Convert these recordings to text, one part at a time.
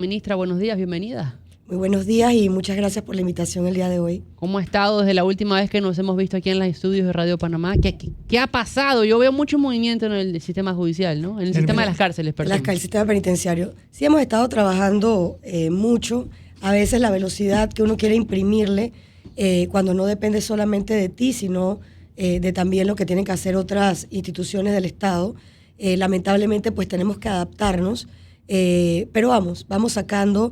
Ministra, buenos días, bienvenida. Muy buenos días y muchas gracias por la invitación el día de hoy. ¿Cómo ha estado desde la última vez que nos hemos visto aquí en los estudios de Radio Panamá? ¿Qué ha pasado? Yo veo mucho movimiento en el sistema judicial, ¿no? En el sistema de las cárceles, perdón. El sistema penitenciario. Sí hemos estado trabajando mucho. A veces la velocidad que uno quiere imprimirle cuando no depende solamente de ti, sino de también lo que tienen que hacer otras instituciones del Estado. Lamentablemente, pues tenemos que adaptarnos. Pero vamos sacando,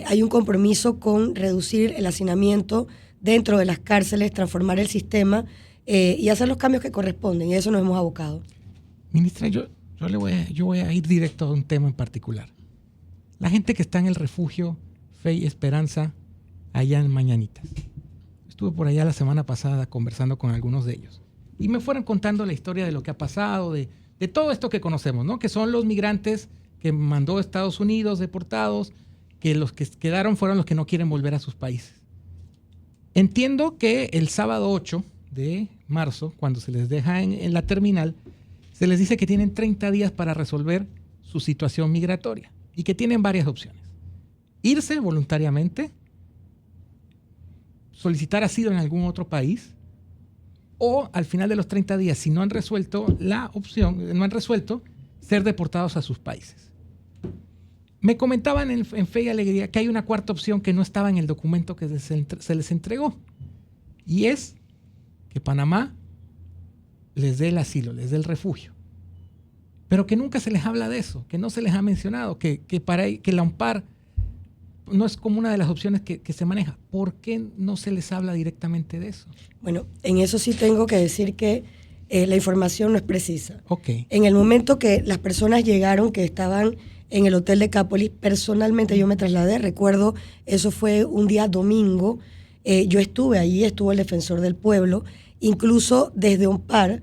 hay un compromiso con reducir el hacinamiento dentro de las cárceles, transformar el sistema y hacer los cambios que corresponden, y a eso nos hemos abocado. Ministra, yo voy a ir directo a un tema en particular. La gente que está en el refugio Fe y Esperanza, allá en Mañanitas. Estuve por allá la semana pasada conversando con algunos de ellos y me fueron contando la historia de lo que ha pasado, de todo esto que conocemos, ¿no? Que son los migrantes que mandó Estados Unidos deportados, que los que quedaron fueron los que no quieren volver a sus países. Entiendo que el sábado 8 de marzo, cuando se les deja en la terminal, se les dice que tienen 30 días para resolver su situación migratoria y que tienen varias opciones. Irse voluntariamente, solicitar asilo en algún otro país, o al final de los 30 días, si no han resuelto ser deportados a sus países. Me comentaban en Fe y Alegría que hay una cuarta opción que no estaba en el documento que se les entregó, y es que Panamá les dé el asilo, les dé el refugio, pero que nunca se les habla de eso, que no se les ha mencionado, que la AMPAR no es como una de las opciones que se maneja. ¿Por qué no se les habla directamente de eso? Bueno, en eso sí tengo que decir que la información no es precisa. Okay. En el momento que las personas llegaron, que estaban en el hotel de Cápolis, personalmente yo me trasladé, recuerdo, eso fue un día domingo, yo estuve allí, estuvo el defensor del pueblo, incluso desde AMPAR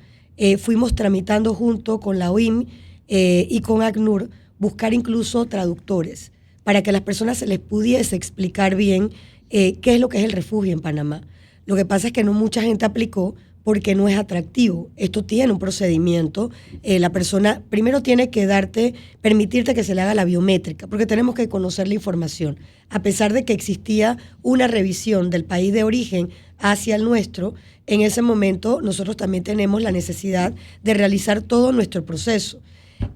fuimos tramitando junto con la OIM y con ACNUR, buscar incluso traductores, para que a las personas se les pudiese explicar bien qué es lo que es el refugio en Panamá. Lo que pasa es que no mucha gente aplicó porque no es atractivo. Esto tiene un procedimiento. La persona primero tiene que permitirte que se le haga la biométrica, porque tenemos que conocer la información. A pesar de que existía una revisión del país de origen hacia el nuestro, en ese momento nosotros también tenemos la necesidad de realizar todo nuestro proceso.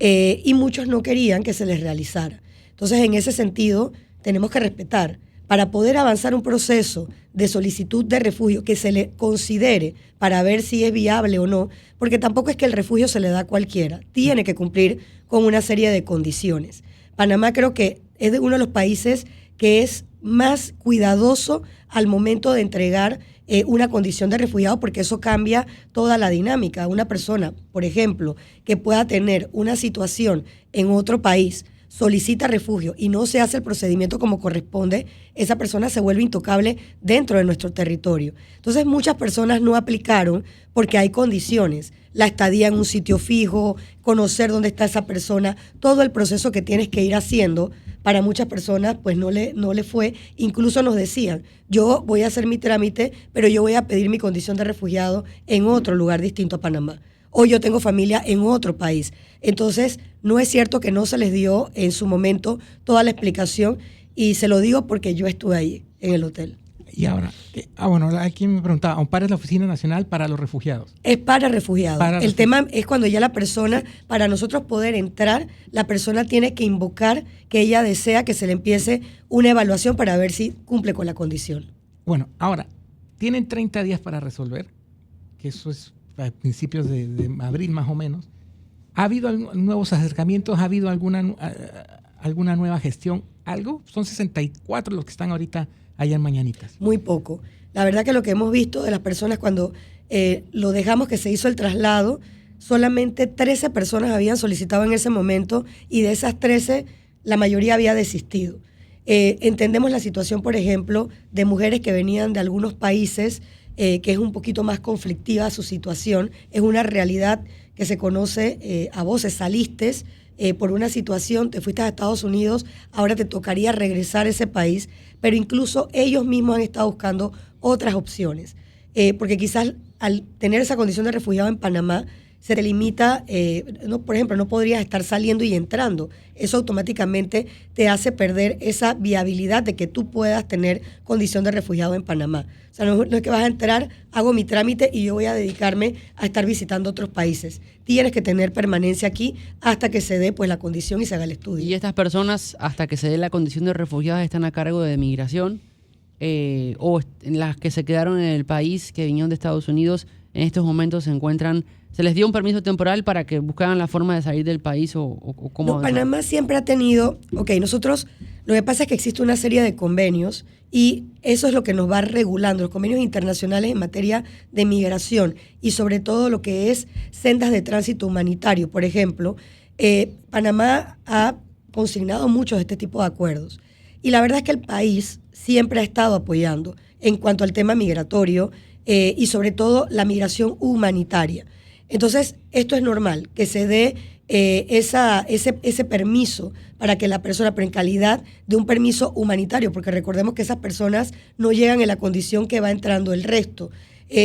Y muchos no querían que se les realizara. Entonces, en ese sentido, tenemos que respetar. Para poder avanzar un proceso de solicitud de refugio que se le considere para ver si es viable o no, porque tampoco es que el refugio se le da a cualquiera, tiene que cumplir con una serie de condiciones. Panamá creo que es uno de los países que es más cuidadoso al momento de entregar una condición de refugiado, porque eso cambia toda la dinámica. Una persona, por ejemplo, que pueda tener una situación en otro país, solicita refugio y no se hace el procedimiento como corresponde, esa persona se vuelve intocable dentro de nuestro territorio. Entonces muchas personas no aplicaron porque hay condiciones, la estadía en un sitio fijo, conocer dónde está esa persona, todo el proceso que tienes que ir haciendo. Para muchas personas pues no le fue, incluso nos decían, yo voy a hacer mi trámite, pero yo voy a pedir mi condición de refugiado en otro lugar distinto a Panamá. O yo tengo familia en otro país. Entonces, no es cierto que no se les dio en su momento toda la explicación, y se lo digo porque yo estuve ahí en el hotel. Y ahora, aquí me preguntaba, ¿AMPAR es la Oficina Nacional para los Refugiados? Es para refugiados. El tema es cuando ya la persona, para nosotros poder entrar, la persona tiene que invocar que ella desea que se le empiece una evaluación para ver si cumple con la condición. Bueno, ahora, tienen 30 días para resolver, que eso es a principios de abril más o menos. ¿Ha habido nuevos acercamientos? ¿Ha habido alguna nueva gestión? ¿Algo? Son 64 los que están ahorita allá en Mañanitas. Muy poco. La verdad que lo que hemos visto de las personas cuando lo dejamos que se hizo el traslado, solamente 13 personas habían solicitado en ese momento, y de esas 13 la mayoría había desistido. Entendemos la situación, por ejemplo, de mujeres que venían de algunos países que es un poquito más conflictiva su situación. Es una realidad que se conoce a voces. Saliste por una situación, te fuiste a Estados Unidos, ahora te tocaría regresar a ese país, pero incluso ellos mismos han estado buscando otras opciones, porque quizás al tener esa condición de refugiado en Panamá, se te limita, no, por ejemplo, no podrías estar saliendo y entrando. Eso automáticamente te hace perder esa viabilidad de que tú puedas tener condición de refugiado en Panamá. O sea, no es que vas a entrar, hago mi trámite y yo voy a dedicarme a estar visitando otros países. Tienes que tener permanencia aquí hasta que se dé pues la condición y se haga el estudio. Y estas personas, hasta que se dé la condición de refugiadas, están a cargo de migración, o en las que se quedaron en el país, que vinieron de Estados Unidos, en estos momentos se encuentran, se les dio un permiso temporal para que buscaran la forma de salir del país o cómo. No, Panamá siempre ha tenido, nosotros, lo que pasa es que existe una serie de convenios y eso es lo que nos va regulando, los convenios internacionales en materia de migración y sobre todo lo que es sendas de tránsito humanitario. Por ejemplo, Panamá ha consignado muchos de este tipo de acuerdos y la verdad es que el país siempre ha estado apoyando en cuanto al tema migratorio y sobre todo la migración humanitaria. Entonces, esto es normal, que se dé ese permiso para que la persona, pero en calidad de un permiso humanitario, porque recordemos que esas personas no llegan en la condición que va entrando el resto.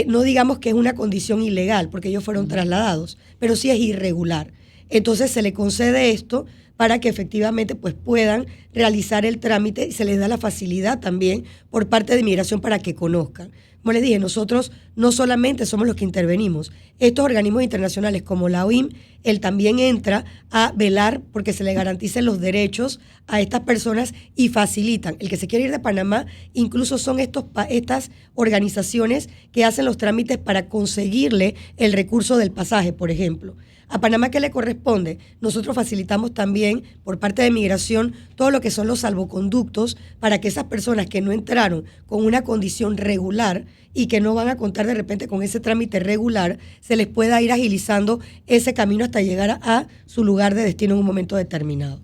No digamos que es una condición ilegal, porque ellos fueron trasladados, pero sí es irregular. Entonces, se le concede esto para que efectivamente pues, puedan realizar el trámite y se les da la facilidad también por parte de Migración para que conozcan. Como les dije, nosotros no solamente somos los que intervenimos. Estos organismos internacionales como la OIM, él también entra a velar porque se le garanticen los derechos a estas personas y facilitan. El que se quiere ir de Panamá, incluso son estas organizaciones que hacen los trámites para conseguirle el recurso del pasaje, por ejemplo. ¿A Panamá qué le corresponde? Nosotros facilitamos también, por parte de Migración, todo lo que son los salvoconductos para que esas personas que no entraron con una condición regular y que no van a contar de repente con ese trámite regular, se les pueda ir agilizando ese camino hasta llegar a su lugar de destino en un momento determinado.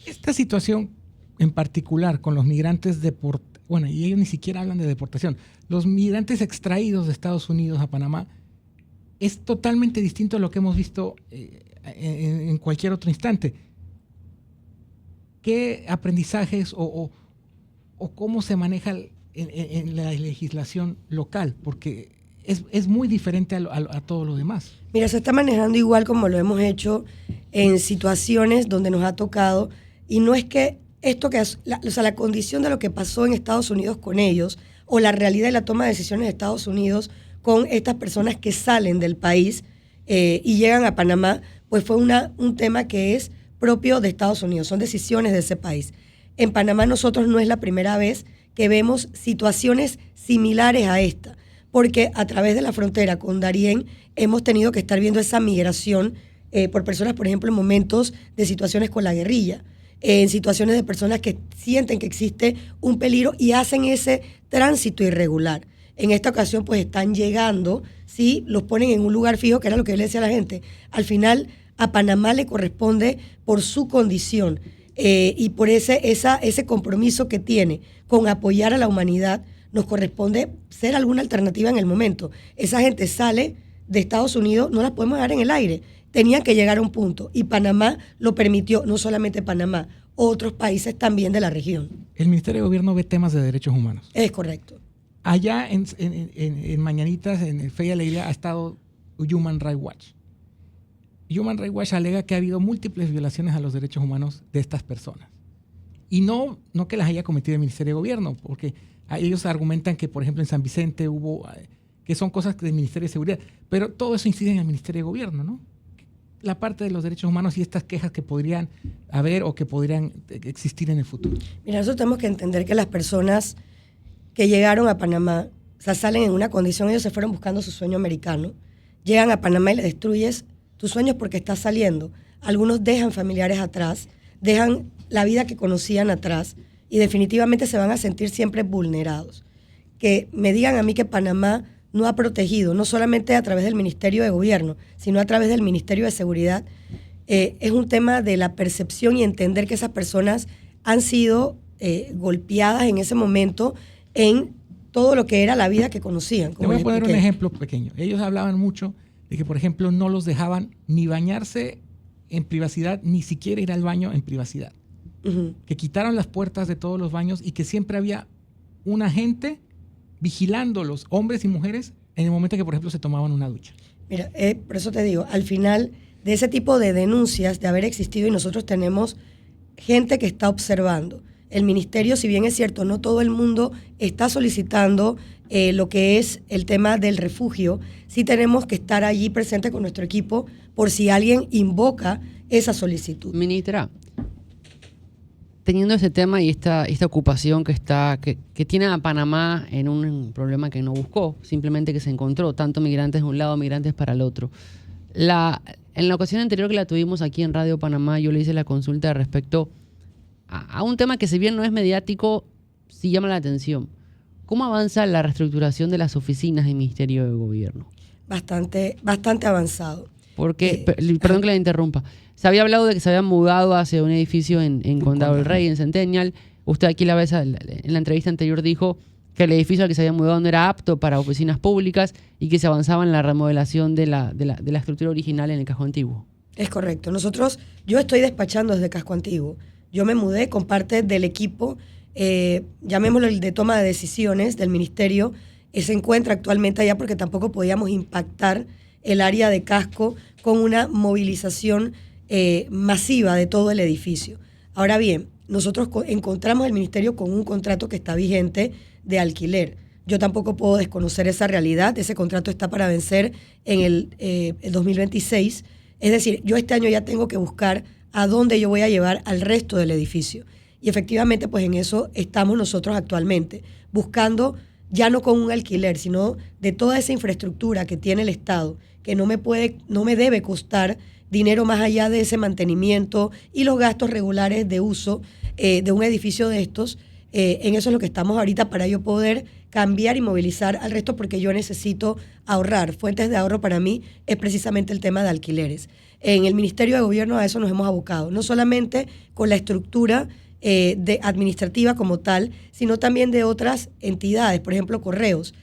Esta situación en particular con los migrantes bueno, y ellos ni siquiera hablan de deportación, los migrantes extraídos de Estados Unidos a Panamá, es totalmente distinto a lo que hemos visto en cualquier otro instante. ¿Qué aprendizajes o cómo se maneja en la legislación local? Porque es muy diferente a todo lo demás. Mira, se está manejando igual como lo hemos hecho en situaciones donde nos ha tocado, y no es que la condición de lo que pasó en Estados Unidos con ellos, o la realidad de la toma de decisiones de Estados Unidos con estas personas que salen del país y llegan a Panamá, pues fue un tema que es propio de Estados Unidos, son decisiones de ese país. En Panamá nosotros no es la primera vez que vemos situaciones similares a esta, porque a través de la frontera con Darién hemos tenido que estar viendo esa migración por personas, por ejemplo, en momentos de situaciones con la guerrilla, en situaciones de personas que sienten que existe un peligro y hacen ese tránsito irregular. En esta ocasión, pues están llegando, ¿sí? Los ponen en un lugar fijo, que era lo que yo le decía a la gente. Al final, a Panamá le corresponde por su condición y por ese compromiso que tiene con apoyar a la humanidad, nos corresponde ser alguna alternativa en el momento. Esa gente sale de Estados Unidos, no las podemos dejar en el aire. Tenían que llegar a un punto y Panamá lo permitió, no solamente Panamá, otros países también de la región. El Ministerio de Gobierno ve temas de derechos humanos. Es correcto. Allá en Mañanitas, en el Fe y Alegría, ha estado Human Rights Watch. Human Rights Watch alega que ha habido múltiples violaciones a los derechos humanos de estas personas. Y no que las haya cometido el Ministerio de Gobierno, porque ellos argumentan que, por ejemplo, en San Vicente hubo, que son cosas del Ministerio de Seguridad, pero todo eso incide en el Ministerio de Gobierno, ¿no? La parte de los derechos humanos y estas quejas que podrían haber o que podrían existir en el futuro. Mira, nosotros tenemos que entender que las personas que llegaron a Panamá, o sea, salen en una condición, ellos se fueron buscando su sueño americano, llegan a Panamá y le destruyes tus sueños porque estás saliendo. Algunos dejan familiares atrás, dejan la vida que conocían atrás y definitivamente se van a sentir siempre vulnerados. Que me digan a mí que Panamá no ha protegido, no solamente a través del Ministerio de Gobierno, sino a través del Ministerio de Seguridad, es un tema de la percepción y entender que esas personas han sido golpeadas en ese momento en todo lo que era la vida que conocían. Te voy a poner un ejemplo pequeño. Ellos hablaban mucho de que, por ejemplo, no los dejaban ni bañarse en privacidad, ni siquiera ir al baño en privacidad. Uh-huh. Que quitaron las puertas de todos los baños y que siempre había un agente vigilándolos, hombres y mujeres, en el momento en que, por ejemplo, se tomaban una ducha. Mira, por eso te digo, al final de ese tipo de denuncias de haber existido, y nosotros tenemos gente que está observando. El ministerio, si bien es cierto, no todo el mundo está solicitando lo que es el tema del refugio, sí tenemos que estar allí presente con nuestro equipo por si alguien invoca esa solicitud. Ministra, teniendo ese tema y esta ocupación que tiene a Panamá en un problema que no buscó, simplemente que se encontró, tanto migrantes de un lado, migrantes para el otro. En la ocasión anterior que la tuvimos aquí en Radio Panamá, yo le hice la consulta respecto a un tema que, si bien no es mediático, sí llama la atención. ¿Cómo avanza la reestructuración de las oficinas del Ministerio de Gobierno? Bastante avanzado. Porque, perdón que la interrumpa, se había hablado de que se habían mudado hacia un edificio en Condado del Rey, en Centennial. Usted aquí en la entrevista anterior dijo que el edificio al que se había mudado no era apto para oficinas públicas y que se avanzaba en la remodelación de la estructura original en el Casco Antiguo. Es correcto. Yo estoy despachando desde Casco Antiguo. Yo me mudé con parte del equipo, llamémoslo el de toma de decisiones del ministerio, se encuentra actualmente allá porque tampoco podíamos impactar el área de Casco con una movilización masiva de todo el edificio. Ahora bien, nosotros encontramos el ministerio con un contrato que está vigente de alquiler. Yo tampoco puedo desconocer esa realidad. Ese contrato está para vencer en el 2026. Es decir, yo este año ya tengo que buscar a dónde yo voy a llevar al resto del edificio. Y efectivamente, pues en eso estamos nosotros actualmente, buscando ya no con un alquiler, sino de toda esa infraestructura que tiene el Estado, que no me debe costar dinero más allá de ese mantenimiento y los gastos regulares de uso de un edificio de estos. En eso es lo que estamos ahorita para yo poder cambiar y movilizar al resto, porque yo necesito ahorrar. Fuentes de ahorro para mí es precisamente el tema de alquileres. En el Ministerio de Gobierno a eso nos hemos abocado, no solamente con la estructura administrativa como tal, sino también de otras entidades, por ejemplo, correos.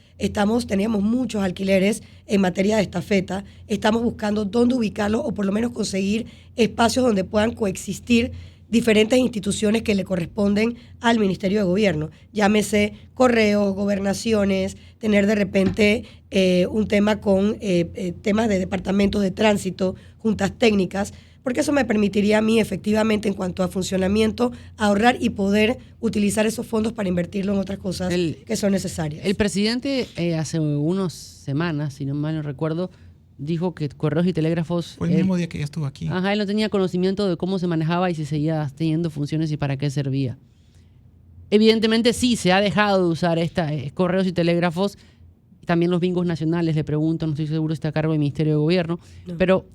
Teníamos muchos alquileres en materia de estafeta, estamos buscando dónde ubicarlos o por lo menos conseguir espacios donde puedan coexistir diferentes instituciones que le corresponden al Ministerio de Gobierno, llámese correos, gobernaciones, tener de repente un tema con temas de departamentos de tránsito, juntas técnicas, porque eso me permitiría a mí efectivamente en cuanto a funcionamiento ahorrar y poder utilizar esos fondos para invertirlo en otras cosas que son necesarias. El presidente hace unas semanas, si no mal no recuerdo, dijo que correos y telégrafos... Fue el mismo día que ella estuvo aquí. Ajá, él no tenía conocimiento de cómo se manejaba y si seguía teniendo funciones y para qué servía. Evidentemente sí, se ha dejado de usar correos y telégrafos. También los bingos nacionales, le pregunto, no estoy seguro si está a cargo del Ministerio de Gobierno, pero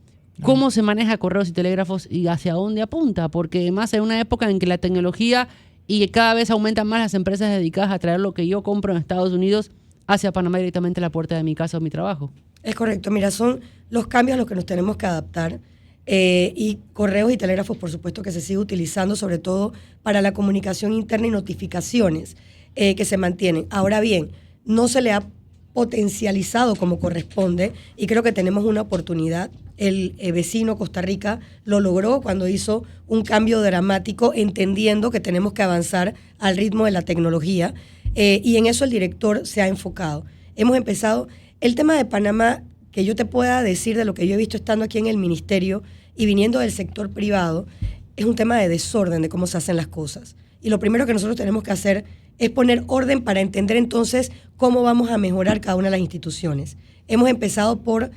¿cómo se maneja correos y telégrafos y hacia dónde apunta? Porque además hay una época en que la tecnología y cada vez aumentan más las empresas dedicadas a traer lo que yo compro en Estados Unidos hacia Panamá directamente a la puerta de mi casa o mi trabajo. Es correcto, mira, son los cambios a los que nos tenemos que adaptar y correos y telégrafos, por supuesto, que se sigue utilizando, sobre todo para la comunicación interna y notificaciones que se mantienen. Ahora bien, no se le ha potencializado como corresponde y creo que tenemos una oportunidad. El vecino Costa Rica lo logró cuando hizo un cambio dramático, entendiendo que tenemos que avanzar al ritmo de la tecnología y en eso el director se ha enfocado. Hemos empezado... El tema de Panamá, que yo te pueda decir de lo que yo he visto estando aquí en el ministerio y viniendo del sector privado, es un tema de desorden de cómo se hacen las cosas. Y lo primero que nosotros tenemos que hacer es poner orden para entender entonces cómo vamos a mejorar cada una de las instituciones. Hemos empezado por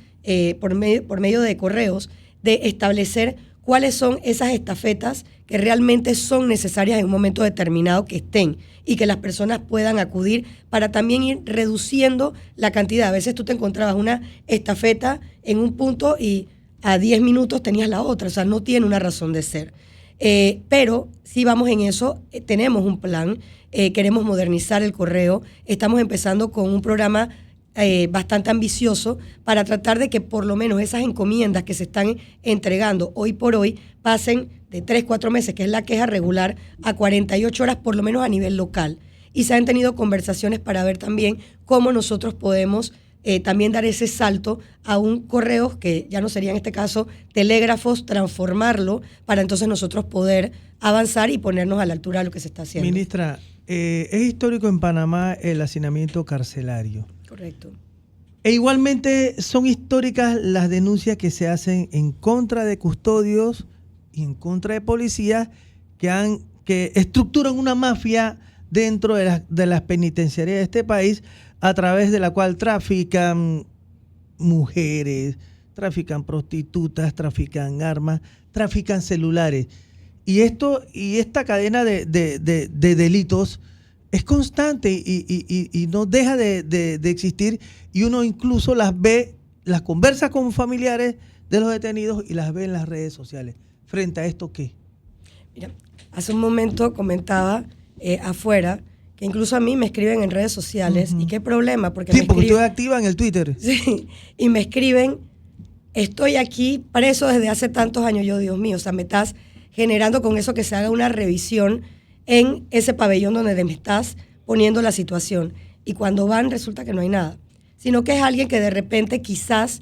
medio de correos de establecer cuáles son esas estafetas que realmente son necesarias en un momento determinado que estén y que las personas puedan acudir para también ir reduciendo la cantidad. A veces tú te encontrabas una estafeta en un punto y a 10 minutos tenías la otra, o sea, no tiene una razón de ser. Pero si vamos en eso, tenemos un plan, queremos modernizar el correo, estamos empezando con un programa bastante ambicioso para tratar de que por lo menos esas encomiendas que se están entregando hoy por hoy pasen de 3-4 meses, que es la queja regular, a 48 horas por lo menos a nivel local. Y se han tenido conversaciones para ver también cómo nosotros podemos también dar ese salto a un correo, que ya no sería en este caso telégrafos, transformarlo para entonces nosotros poder avanzar y ponernos a la altura de lo que se está haciendo. Ministra, es histórico en Panamá el hacinamiento carcelario. Correcto. E igualmente son históricas las denuncias que se hacen en contra de custodios y en contra de policías que estructuran una mafia dentro de las penitenciarías de este país, a través de la cual trafican mujeres, trafican prostitutas, trafican armas, trafican celulares. Y esta cadena de delitos es constante y no deja de existir, y uno incluso las ve, las conversa con familiares de los detenidos y las ve en las redes sociales. Frente a esto, ¿qué? Mira, hace un momento comentaba afuera que incluso a mí me escriben en redes sociales. ¿Y qué problema? Porque porque estoy activa en el Twitter. Sí, y me escriben, estoy aquí preso desde hace tantos años. Yo, Dios mío, o sea, me estás generando con eso que se haga una revisión en ese pabellón donde me estás poniendo la situación. Y cuando van resulta que no hay nada, sino que es alguien que de repente quizás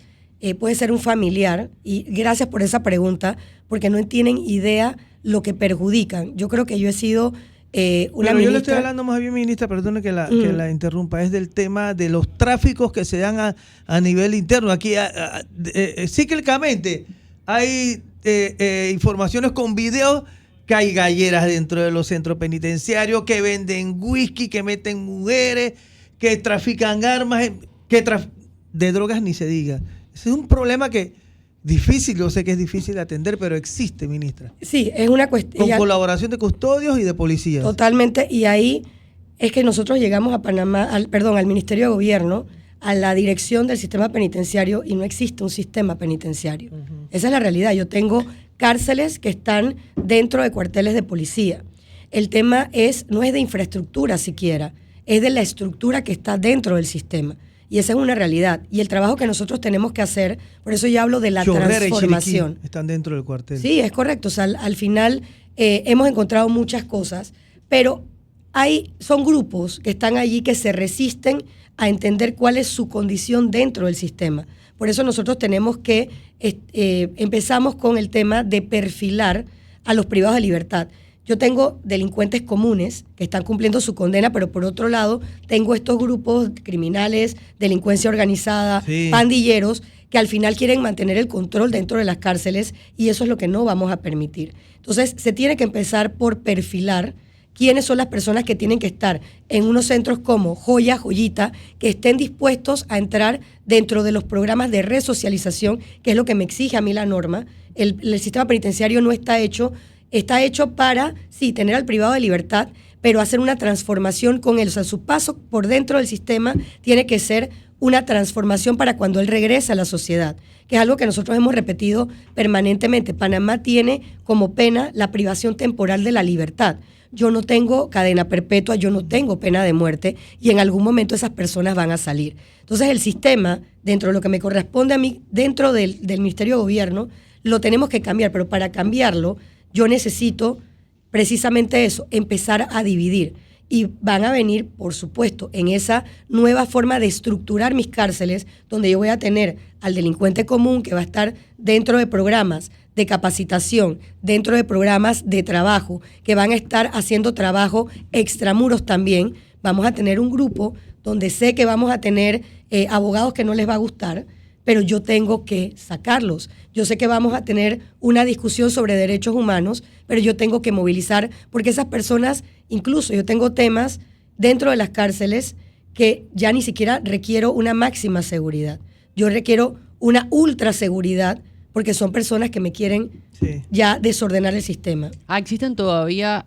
puede ser un familiar. Y gracias por esa pregunta, porque no tienen idea lo que perjudican. Yo creo que yo he sido una Pero ministra. yo le estoy hablando más bien, ministra, perdone que la interrumpa, es del tema de los tráficos que se dan a nivel interno. Aquí cíclicamente hay informaciones con videos que hay galleras dentro de los centros penitenciarios, que venden whisky, que meten mujeres, que trafican armas, de drogas ni se diga. Ese es un problema difícil, yo sé que es difícil de atender, pero existe, ministra. Sí, es una cuestión. Con colaboración de custodios y de policías. Totalmente, y ahí es que nosotros llegamos a Panamá, al Ministerio de Gobierno, a la dirección del sistema penitenciario, y no existe un sistema penitenciario. Esa es la realidad. Yo tengo cárceles que están dentro de cuarteles de policía. El tema no es de infraestructura siquiera, es de la estructura que está dentro del sistema. Y esa es una realidad. Y el trabajo que nosotros tenemos que hacer, por eso yo hablo de la transformación. Y Chiriquí están dentro del cuartel. Sí, es correcto. O sea, al final hemos encontrado muchas cosas, pero son grupos que están allí que se resisten a entender cuál es su condición dentro del sistema. Por eso nosotros tenemos que, empezamos con el tema de perfilar a los privados de libertad. Yo tengo delincuentes comunes que están cumpliendo su condena, pero por otro lado tengo estos grupos criminales, delincuencia organizada, sí, pandilleros, que al final quieren mantener el control dentro de las cárceles, y eso es lo que no vamos a permitir. Entonces se tiene que empezar por perfilar quiénes son las personas que tienen que estar en unos centros como Joyita, que estén dispuestos a entrar dentro de los programas de resocialización, que es lo que me exige a mí la norma. El sistema penitenciario no está hecho para, sí, tener al privado de libertad, pero hacer una transformación con él. O sea, su paso por dentro del sistema tiene que ser una transformación para cuando él regrese a la sociedad, que es algo que nosotros hemos repetido permanentemente. Panamá tiene como pena la privación temporal de la libertad. Yo no tengo cadena perpetua, yo no tengo pena de muerte, y en algún momento esas personas van a salir. Entonces el sistema, dentro de lo que me corresponde a mí, dentro del Ministerio de Gobierno, lo tenemos que cambiar, pero para cambiarlo yo necesito precisamente eso, empezar a dividir. Y van a venir, por supuesto, en esa nueva forma de estructurar mis cárceles, donde yo voy a tener al delincuente común que va a estar dentro de programas de capacitación, dentro de programas de trabajo, que van a estar haciendo trabajo extramuros también. Vamos a tener un grupo donde sé que vamos a tener abogados que no les va a gustar, pero yo tengo que sacarlos. Yo sé que vamos a tener una discusión sobre derechos humanos, pero yo tengo que movilizar, porque esas personas, incluso yo tengo temas dentro de las cárceles que ya ni siquiera requiero una máxima seguridad. Yo requiero una ultra seguridad, porque son personas que me quieren ya desordenar el sistema. ¿Existen todavía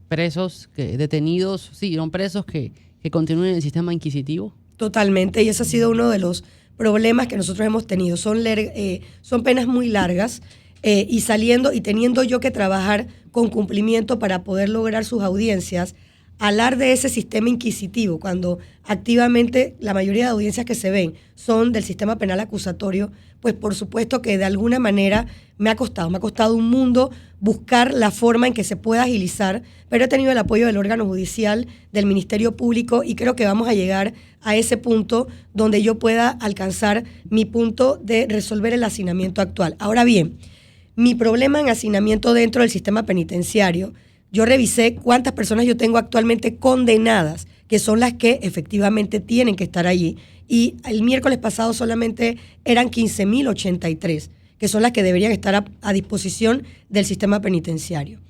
presos, detenidos, sí, son presos que continúen en el sistema inquisitivo? Totalmente, y ese ha sido uno de los problemas que nosotros hemos tenido. Son penas muy largas, y saliendo y teniendo yo que trabajar con cumplimiento para poder lograr sus audiencias, hablar de ese sistema inquisitivo, cuando activamente la mayoría de audiencias que se ven son del sistema penal acusatorio, pues por supuesto que de alguna manera me ha costado un mundo buscar la forma en que se pueda agilizar, pero he tenido el apoyo del órgano judicial, del Ministerio Público, y creo que vamos a llegar a ese punto donde yo pueda alcanzar mi punto de resolver el hacinamiento actual. Ahora bien, mi problema en hacinamiento dentro del sistema penitenciario, yo revisé cuántas personas yo tengo actualmente condenadas, que son las que efectivamente tienen que estar allí. Y el miércoles pasado solamente eran 15.083, que son las que deberían estar a disposición del sistema penitenciario.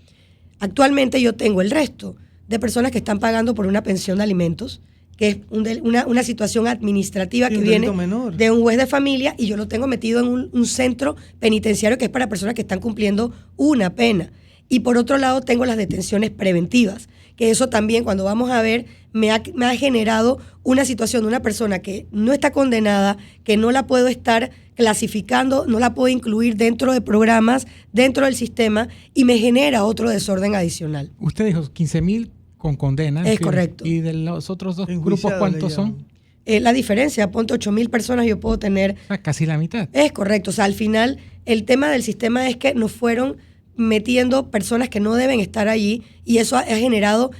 Actualmente yo tengo el resto de personas que están pagando por una pensión de alimentos, que es una situación administrativa que viene de un juez de familia, y yo lo tengo metido en un centro penitenciario que es para personas que están cumpliendo una pena. Y por otro lado tengo las detenciones preventivas, que eso también, cuando vamos a ver, me ha generado una situación de una persona que no está condenada, que no la puedo estar clasificando, no la puedo incluir dentro de programas, dentro del sistema, y me genera otro desorden adicional. Usted dijo 15.000 con condena. Es correcto. ¿Y de los otros dos grupos cuántos son? La diferencia, ponte 8.000 personas, yo puedo tener... O sea, casi la mitad. Es correcto. O sea, al final, el tema del sistema es que nos fueron metiendo personas que no deben estar allí, y eso ha generado...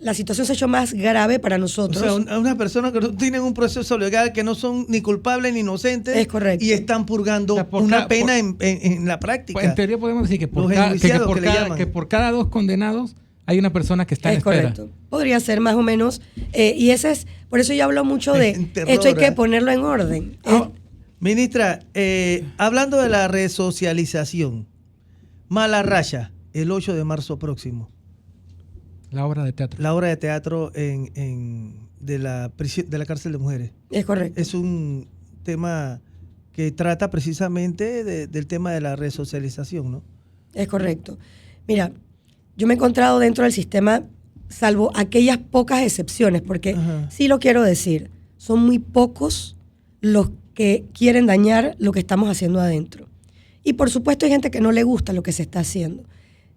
la situación se ha hecho más grave para nosotros. O sea, una persona que no tienen un proceso legal, que no son ni culpables ni inocentes. Es correcto. Y están purgando una pena en la práctica. En teoría podemos decir que por cada 2 condenados hay una persona que está en espera. Es correcto. Podría ser más o menos. Y ese es, por eso yo hablo mucho de terror, esto hay que ponerlo en orden. Ministra, hablando de la resocialización, Mala Racha, el 8 de marzo próximo. La obra de teatro. La obra de teatro de la cárcel de mujeres. Es correcto. Es un tema que trata precisamente del tema de la resocialización, ¿no? Es correcto. Mira, yo me he encontrado dentro del sistema, salvo aquellas pocas excepciones, porque sí lo quiero decir, son muy pocos los que quieren dañar lo que estamos haciendo adentro. Y por supuesto hay gente que no le gusta lo que se está haciendo.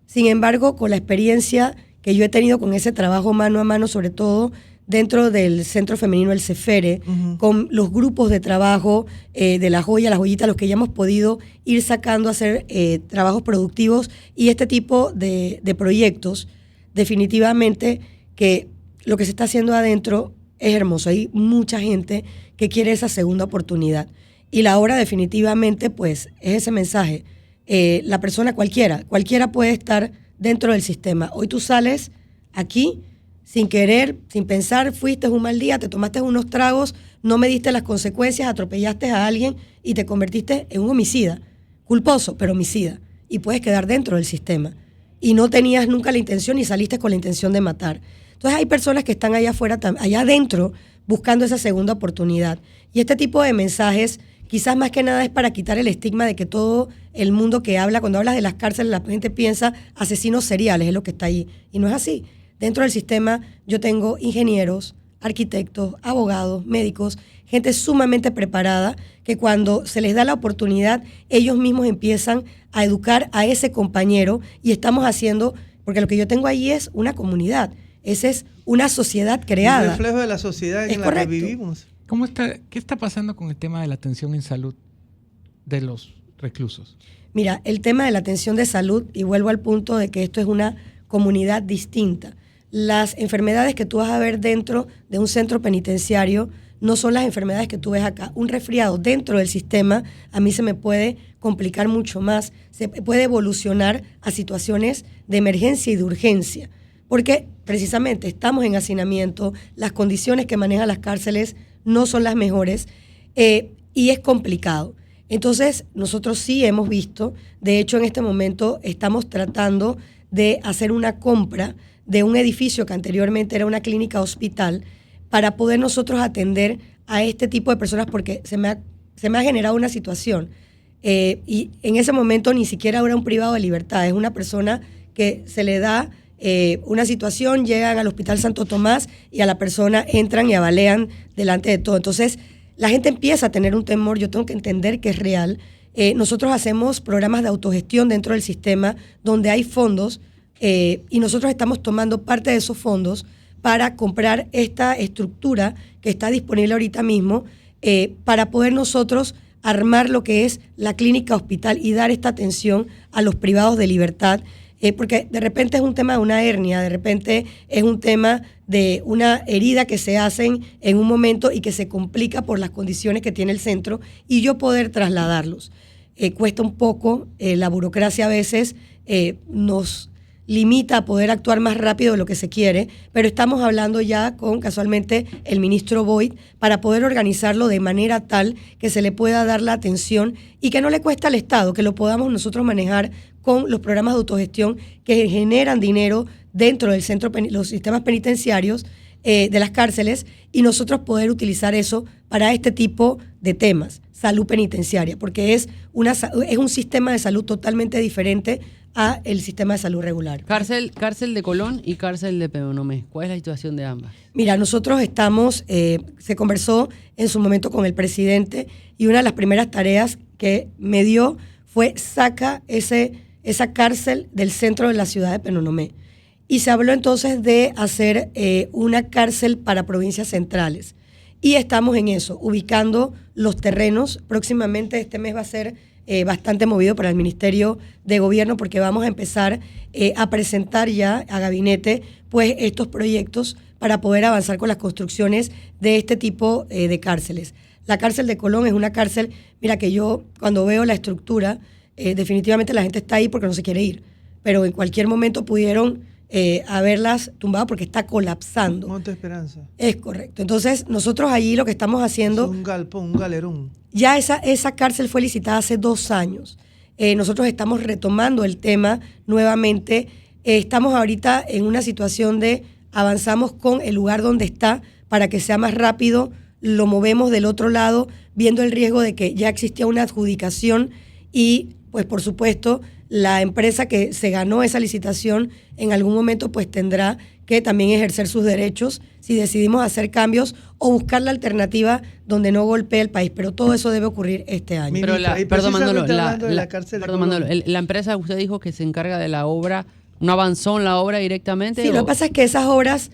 Sin embargo, con la experiencia que yo he tenido con ese trabajo mano a mano, sobre todo dentro del Centro Femenino El Cefere, con los grupos de trabajo de La Joya, La Joyita, los que ya hemos podido ir sacando a hacer trabajos productivos y este tipo de proyectos, definitivamente que lo que se está haciendo adentro es hermoso. Hay mucha gente que quiere esa segunda oportunidad. Y la obra definitivamente pues es ese mensaje. La persona cualquiera puede estar dentro del sistema. Hoy tú sales aquí sin querer, sin pensar, fuiste un mal día, te tomaste unos tragos, no mediste las consecuencias, atropellaste a alguien y te convertiste en un homicida, culposo, pero homicida, y puedes quedar dentro del sistema. Y no tenías nunca la intención y saliste con la intención de matar. Entonces hay personas que están allá afuera, allá adentro, buscando esa segunda oportunidad. Y este tipo de mensajes quizás más que nada es para quitar el estigma de que todo el mundo que habla, cuando hablas de las cárceles, la gente piensa asesinos seriales, es lo que está ahí. Y no es así. Dentro del sistema yo tengo ingenieros, arquitectos, abogados, médicos, gente sumamente preparada que cuando se les da la oportunidad, ellos mismos empiezan a educar a ese compañero y estamos haciendo, porque lo que yo tengo ahí es una comunidad, esa es una sociedad creada. Un reflejo de la sociedad en la que vivimos. ¿Qué está pasando con el tema de la atención en salud de los reclusos? Mira, el tema de la atención de salud, y vuelvo al punto de que esto es una comunidad distinta. Las enfermedades que tú vas a ver dentro de un centro penitenciario no son las enfermedades que tú ves acá. Un resfriado dentro del sistema a mí se me puede complicar mucho más, se puede evolucionar a situaciones de emergencia y de urgencia, porque precisamente estamos en hacinamiento, las condiciones que manejan las cárceles no son las mejores y es complicado. Entonces, nosotros sí hemos visto, de hecho en este momento estamos tratando de hacer una compra de un edificio que anteriormente era una clínica hospital para poder nosotros atender a este tipo de personas porque se me ha generado una situación y en ese momento ni siquiera era un privado de libertad, es una persona que se le da una situación, llegan al Hospital Santo Tomás y a la persona entran y avalean delante de todo. Entonces la gente empieza a tener un temor, yo tengo que entender que es real. Nosotros hacemos programas de autogestión dentro del sistema donde hay fondos y nosotros estamos tomando parte de esos fondos para comprar esta estructura que está disponible ahorita mismo para poder nosotros armar lo que es la clínica hospital y dar esta atención a los privados de libertad, porque de repente es un tema de una hernia, de repente es un tema de una herida que se hacen en un momento y que se complica por las condiciones que tiene el centro y yo poder trasladarlos. Cuesta un poco, la burocracia a veces limita a poder actuar más rápido de lo que se quiere, pero estamos hablando ya con, casualmente, el ministro Boyd para poder organizarlo de manera tal que se le pueda dar la atención y que no le cueste al Estado, que lo podamos nosotros manejar con los programas de autogestión que generan dinero dentro del los sistemas penitenciarios, de las cárceles, y nosotros poder utilizar eso para este tipo de temas, salud penitenciaria, porque es un sistema de salud totalmente diferente a el sistema de salud regular. Cárcel de Colón y cárcel de Penonomé. ¿Cuál es la situación de ambas? Mira, nosotros estamos, se conversó en su momento con el presidente y una de las primeras tareas que me dio fue saca esa cárcel del centro de la ciudad de Penonomé. Y se habló entonces de hacer una cárcel para provincias centrales. Y estamos en eso, ubicando los terrenos. Próximamente este mes va a ser bastante movido para el Ministerio de Gobierno porque vamos a empezar a presentar ya a gabinete pues estos proyectos para poder avanzar con las construcciones de este tipo de cárceles. La cárcel de Colón es una cárcel, mira que yo cuando veo la estructura, definitivamente la gente está ahí porque no se quiere ir, pero en cualquier momento pudieron haberlas tumbado porque está colapsando. Monte Esperanza. Es correcto. Entonces, nosotros allí lo que estamos haciendo... Es un galpón, un galerón. Ya esa cárcel fue licitada hace 2 años. Nosotros estamos retomando el tema nuevamente. Estamos ahorita en una situación de avanzamos con el lugar donde está para que sea más rápido, lo movemos del otro lado, viendo el riesgo de que ya existía una adjudicación y, pues por supuesto, la empresa que se ganó esa licitación en algún momento pues tendrá que también ejercer sus derechos si decidimos hacer cambios o buscar la alternativa donde no golpee el país. Pero todo eso debe ocurrir este año. Pero perdón, Manolo, Manolo, la empresa usted dijo que se encarga de la obra, ¿no avanzó en la obra directamente? Sí, lo que pasa es que esas obras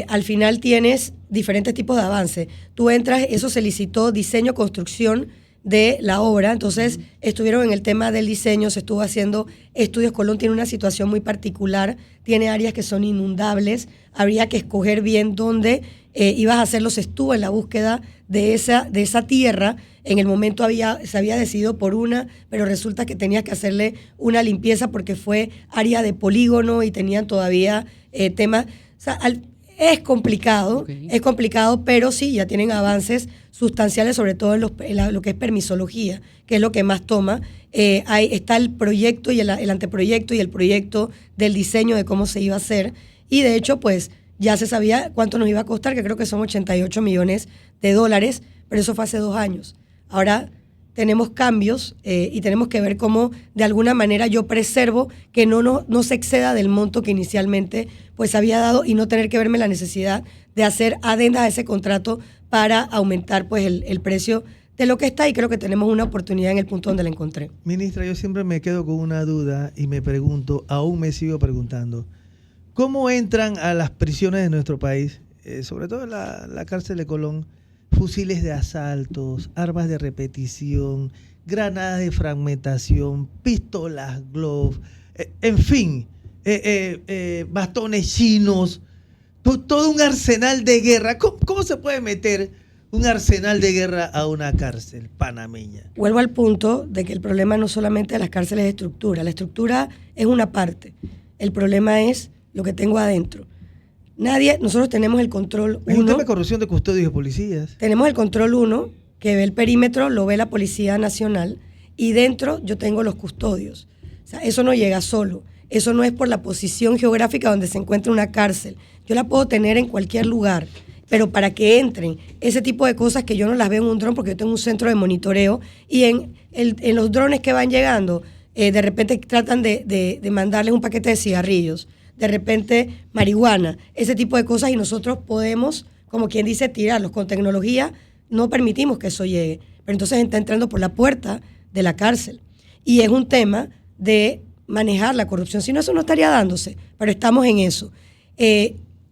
al final tienes diferentes tipos de avance. Tú entras, eso se licitó diseño, construcción de la obra, entonces estuvieron en el tema del diseño, se estuvo haciendo estudios. Colón tiene una situación muy particular, tiene áreas que son inundables, habría que escoger bien dónde ibas a hacerlo. Se estuvo en la búsqueda de esa tierra, en el momento se había decidido por una, pero resulta que tenías que hacerle una limpieza porque fue área de polígono y tenían todavía temas, o sea, es complicado, okay. Es complicado, pero sí, ya tienen avances sustanciales, sobre todo en lo que es permisología, que es lo que más toma. Ahí está el proyecto y el anteproyecto y el proyecto del diseño de cómo se iba a hacer. Y de hecho, pues ya se sabía cuánto nos iba a costar, que creo que son $88 millones, pero eso fue hace 2 años. Ahora tenemos cambios y tenemos que ver cómo de alguna manera yo preservo que no se exceda del monto que inicialmente pues había dado y no tener que verme la necesidad de hacer adendas a ese contrato para aumentar pues el precio de lo que está, y creo que tenemos una oportunidad en el punto donde la encontré. Ministra, yo siempre me quedo con una duda y me pregunto, aún me sigo preguntando, ¿cómo entran a las prisiones de nuestro país, sobre todo en la cárcel de Colón, fusiles de asaltos, armas de repetición, granadas de fragmentación, pistolas Glove, en fin, bastones chinos, todo un arsenal de guerra? ¿Cómo se puede meter un arsenal de guerra a una cárcel panameña? Vuelvo al punto de que el problema no solamente de las cárceles es estructura. La estructura es una parte. El problema es lo que tengo adentro. Nosotros tenemos el control 1. Es un tema de corrupción de custodios y policías. Tenemos el control 1, que ve el perímetro, lo ve la Policía Nacional, y dentro yo tengo los custodios. O sea, eso no llega solo. Eso no es por la posición geográfica donde se encuentra una cárcel. Yo la puedo tener en cualquier lugar, pero para que entren ese tipo de cosas que yo no las veo en un dron, porque yo tengo un centro de monitoreo, y en los drones que van llegando, de repente tratan de mandarles un paquete de cigarrillos, de repente marihuana, ese tipo de cosas, y nosotros podemos, como quien dice, tirarlos. Con tecnología no permitimos que eso llegue, pero entonces está entrando por la puerta de la cárcel. Y es un tema de manejar la corrupción, si no, eso no estaría dándose, pero estamos en eso.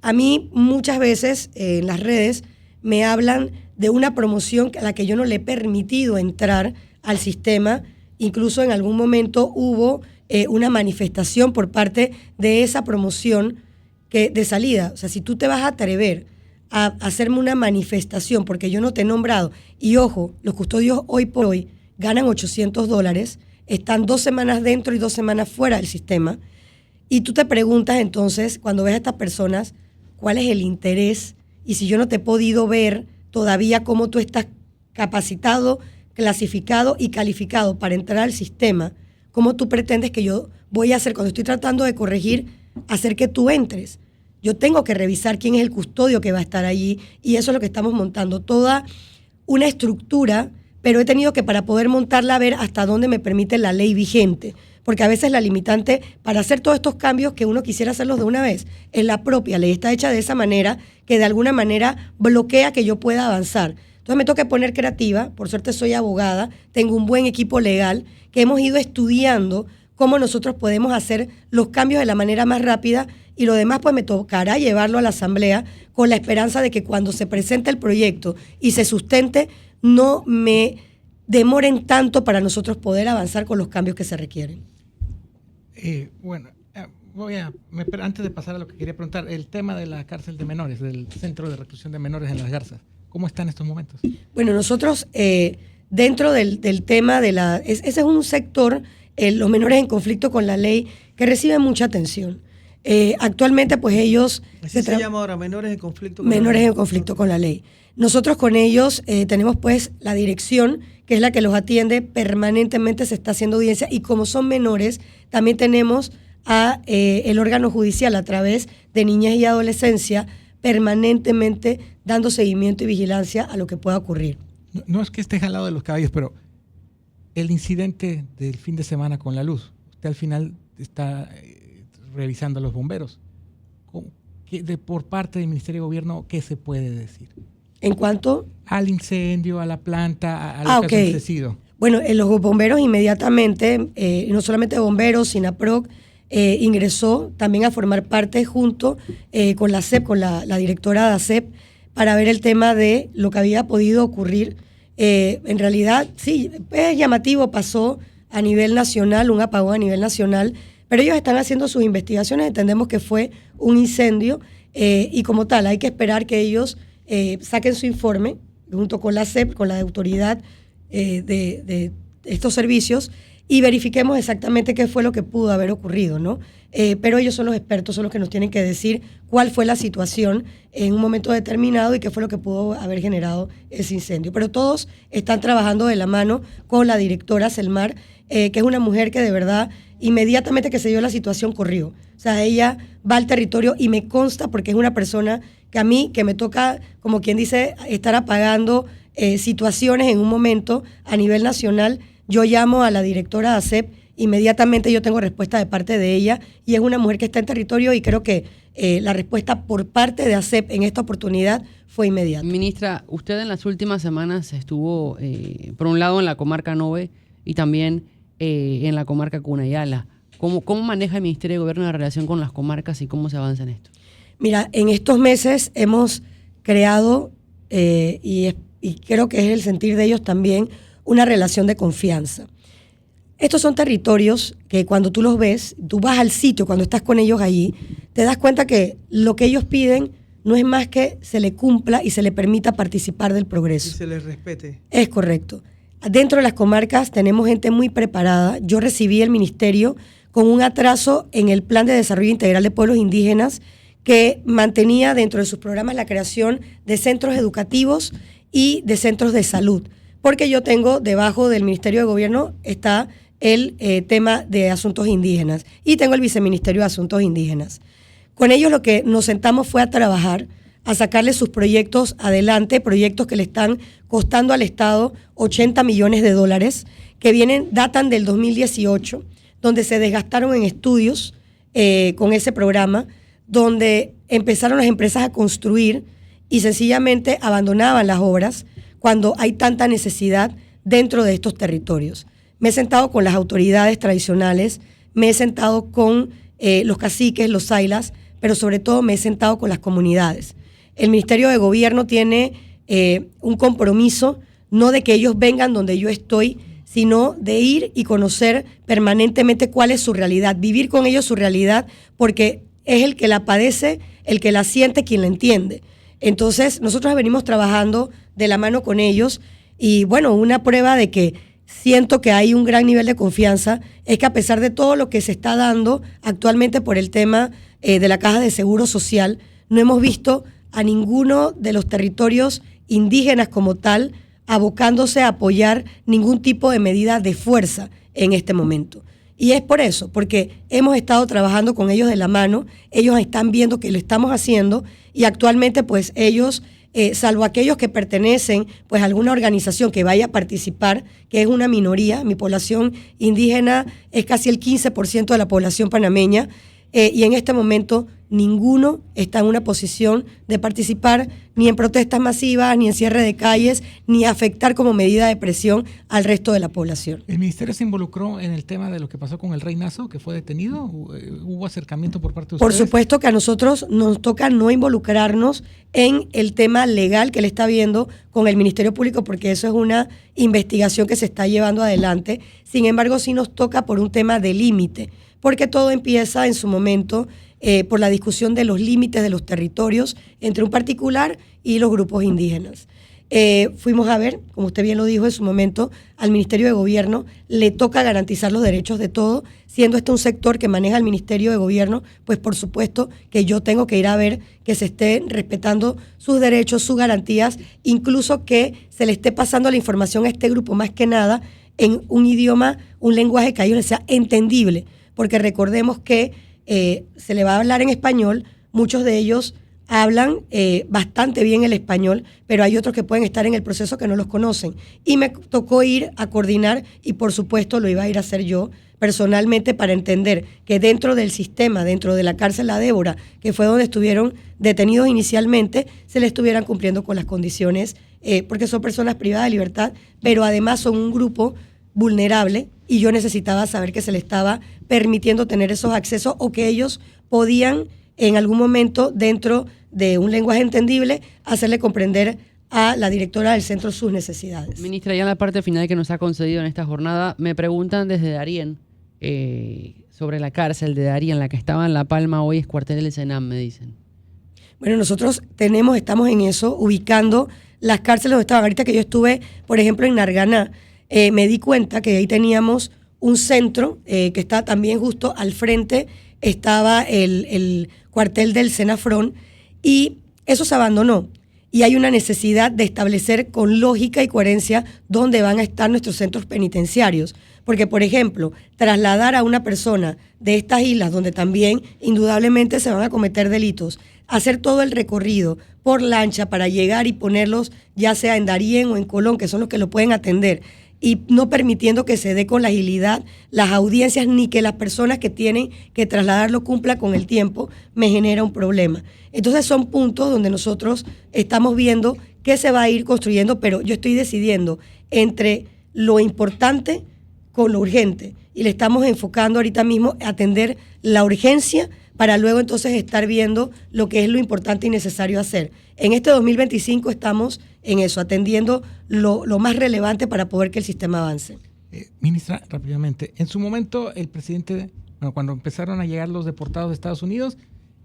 A mí muchas veces en las redes me hablan de una promoción a la que yo no le he permitido entrar al sistema. Incluso en algún momento hubo una manifestación por parte de esa promoción de salida. O sea, si tú te vas a atrever a hacerme una manifestación porque yo no te he nombrado, y ojo, los custodios hoy por hoy ganan $800, están 2 semanas dentro y 2 semanas fuera del sistema, Y tú te preguntas entonces, cuando ves a estas personas, ¿cuál es el interés? Y si yo no te he podido ver todavía cómo tú estás capacitado, clasificado y calificado para entrar al sistema, ¿cómo tú pretendes que yo voy a hacer cuando estoy tratando de corregir, hacer que tú entres? Yo tengo que revisar quién es el custodio que va a estar allí y eso es lo que estamos montando, toda una estructura, pero he tenido que para poder montarla ver hasta dónde me permite la ley vigente, porque a veces la limitante para hacer todos estos cambios que uno quisiera hacerlos de una vez es la propia ley, está hecha de esa manera que de alguna manera bloquea que yo pueda avanzar. Entonces me toca poner creativa, por suerte soy abogada, tengo un buen equipo legal que hemos ido estudiando cómo nosotros podemos hacer los cambios de la manera más rápida y lo demás pues me tocará llevarlo a la asamblea con la esperanza de que cuando se presente el proyecto y se sustente no me demoren tanto para nosotros poder avanzar con los cambios que se requieren. Antes de pasar a lo que quería preguntar, el tema de la cárcel de menores, del centro de reclusión de menores en Las Garzas, ¿cómo está en estos momentos? Bueno, nosotros dentro del tema de ese es un sector, los menores en conflicto con la ley, que reciben mucha atención. Actualmente, pues ellos... ¿Así se llama ahora? Menores en conflicto con menores la ley. en conflicto con la ley. Nosotros con ellos tenemos pues la dirección, que es la que los atiende, permanentemente se está haciendo audiencia y como son menores, también tenemos a el órgano judicial a través de niñez y adolescencia, permanentemente dando seguimiento y vigilancia a lo que pueda ocurrir. No es que esté jalado de los caballos, pero el incidente del fin de semana con la luz, usted al final está revisando a los bomberos. Por parte del Ministerio de Gobierno, ¿qué se puede decir? ¿En cuanto? Al incendio, a la planta, a lo que ha sucedido. Bueno, los bomberos inmediatamente, no solamente bomberos, SINAPROC, ingresó también a formar parte junto con la ASEP, con la directora de ASEP, para ver el tema de lo que había podido ocurrir. En realidad, sí, es llamativo, pasó a nivel nacional, un apagón a nivel nacional, pero ellos están haciendo sus investigaciones, entendemos que fue un incendio y como tal hay que esperar que ellos saquen su informe junto con la ASEP, con la autoridad de estos servicios y verifiquemos exactamente qué fue lo que pudo haber ocurrido, ¿no? Pero ellos son los expertos, son los que nos tienen que decir cuál fue la situación en un momento determinado y qué fue lo que pudo haber generado ese incendio. Pero todos están trabajando de la mano con la directora Selmar, que es una mujer que de verdad inmediatamente que se dio la situación corrió. O sea, ella va al territorio y me consta porque es una persona que a mí, que me toca, como quien dice, estar apagando situaciones en un momento a nivel nacional. Yo llamo a la directora de ASEP, inmediatamente yo tengo respuesta de parte de ella y es una mujer que está en territorio y creo que la respuesta por parte de ASEP en esta oportunidad fue inmediata. Ministra, usted en las últimas semanas estuvo, por un lado, en la comarca Nove y también en la comarca Cunayala. ¿Cómo maneja el Ministerio de Gobierno la relación con las comarcas y cómo se avanza en esto? Mira, en estos meses hemos creado, y creo que es el sentir de ellos también, una relación de confianza. Estos son territorios que cuando tú los ves, tú vas al sitio, cuando estás con ellos allí, te das cuenta que lo que ellos piden no es más que se le cumpla y se le permita participar del progreso. Y se les respete. Es correcto. Dentro de las comarcas tenemos gente muy preparada. Yo recibí el ministerio con un atraso en el Plan de Desarrollo Integral de Pueblos Indígenas que mantenía dentro de sus programas la creación de centros educativos y de centros de salud. Porque yo tengo debajo del Ministerio de Gobierno está el tema de asuntos indígenas y tengo el Viceministerio de Asuntos Indígenas. Con ellos lo que nos sentamos fue a trabajar, a sacarle sus proyectos adelante, proyectos que le están costando al Estado 80 millones de dólares, que datan del 2018, donde se desgastaron en estudios con ese programa, donde empezaron las empresas a construir y sencillamente abandonaban las obras cuando hay tanta necesidad dentro de estos territorios. Me he sentado con las autoridades tradicionales, me he sentado con los caciques, los sailas, pero sobre todo me he sentado con las comunidades. El Ministerio de Gobierno tiene un compromiso, no de que ellos vengan donde yo estoy, sino de ir y conocer permanentemente cuál es su realidad, vivir con ellos su realidad, porque es el que la padece, el que la siente, quien la entiende. Entonces, nosotros venimos trabajando de la mano con ellos y, bueno, una prueba de que siento que hay un gran nivel de confianza es que a pesar de todo lo que se está dando actualmente por el tema de la Caja de Seguro Social, no hemos visto a ninguno de los territorios indígenas como tal abocándose a apoyar ningún tipo de medida de fuerza en este momento. Y es por eso, porque hemos estado trabajando con ellos de la mano, ellos están viendo que lo estamos haciendo y actualmente pues ellos, salvo aquellos que pertenecen pues a alguna organización que vaya a participar, que es una minoría, mi población indígena es casi el 15% de la población panameña, y en este momento ninguno está en una posición de participar ni en protestas masivas, ni en cierre de calles, ni afectar como medida de presión al resto de la población. ¿El ministerio se involucró en el tema de lo que pasó con el rey Naso, que fue detenido? ¿Hubo acercamiento por parte de ustedes? Por supuesto que a nosotros nos toca no involucrarnos en el tema legal que él está viendo con el Ministerio Público, porque eso es una investigación que se está llevando adelante. Sin embargo, sí nos toca por un tema de límite, porque todo empieza en su momento por la discusión de los límites de los territorios entre un particular y los grupos indígenas. Fuimos a ver, como usted bien lo dijo en su momento, al Ministerio de Gobierno le toca garantizar los derechos de todos, siendo este un sector que maneja el Ministerio de Gobierno, pues por supuesto que yo tengo que ir a ver que se esté respetando sus derechos, sus garantías, incluso que se le esté pasando la información a este grupo más que nada en un idioma, un lenguaje que a ellos les sea entendible, porque recordemos que se le va a hablar en español, muchos de ellos hablan bastante bien el español, pero hay otros que pueden estar en el proceso que no los conocen. Y me tocó ir a coordinar y por supuesto lo iba a ir a hacer yo personalmente para entender que dentro del sistema, dentro de la cárcel La Débora, que fue donde estuvieron detenidos inicialmente, se les estuvieran cumpliendo con las condiciones, porque son personas privadas de libertad, pero además son un grupo vulnerable y yo necesitaba saber que se le estaba permitiendo tener esos accesos o que ellos podían en algún momento dentro de un lenguaje entendible hacerle comprender a la directora del centro sus necesidades. Ministra, ya en la parte final que nos ha concedido en esta jornada, me preguntan desde Darién sobre la cárcel de Darién, la que estaba en La Palma, hoy es cuartel del Senam, me dicen. Bueno, nosotros estamos en eso, ubicando las cárceles donde estaban. Ahorita que yo estuve, por ejemplo, en Narganá, me di cuenta que ahí teníamos un centro que está también justo al frente, estaba el cuartel del Senafrón y eso se abandonó. Y hay una necesidad de establecer con lógica y coherencia dónde van a estar nuestros centros penitenciarios. Porque, por ejemplo, trasladar a una persona de estas islas, donde también indudablemente se van a cometer delitos, hacer todo el recorrido por lancha para llegar y ponerlos ya sea en Darién o en Colón, que son los que lo pueden atender, y no permitiendo que se dé con la agilidad las audiencias ni que las personas que tienen que trasladarlo cumplan con el tiempo, me genera un problema. Entonces son puntos donde nosotros estamos viendo qué se va a ir construyendo, pero yo estoy decidiendo entre lo importante con lo urgente y le estamos enfocando ahorita mismo a atender la urgencia para luego entonces estar viendo lo que es lo importante y necesario hacer. En este 2025 estamos en eso, atendiendo lo más relevante para poder que el sistema avance. Ministra, rápidamente, en su momento el presidente, cuando empezaron a llegar los deportados de Estados Unidos,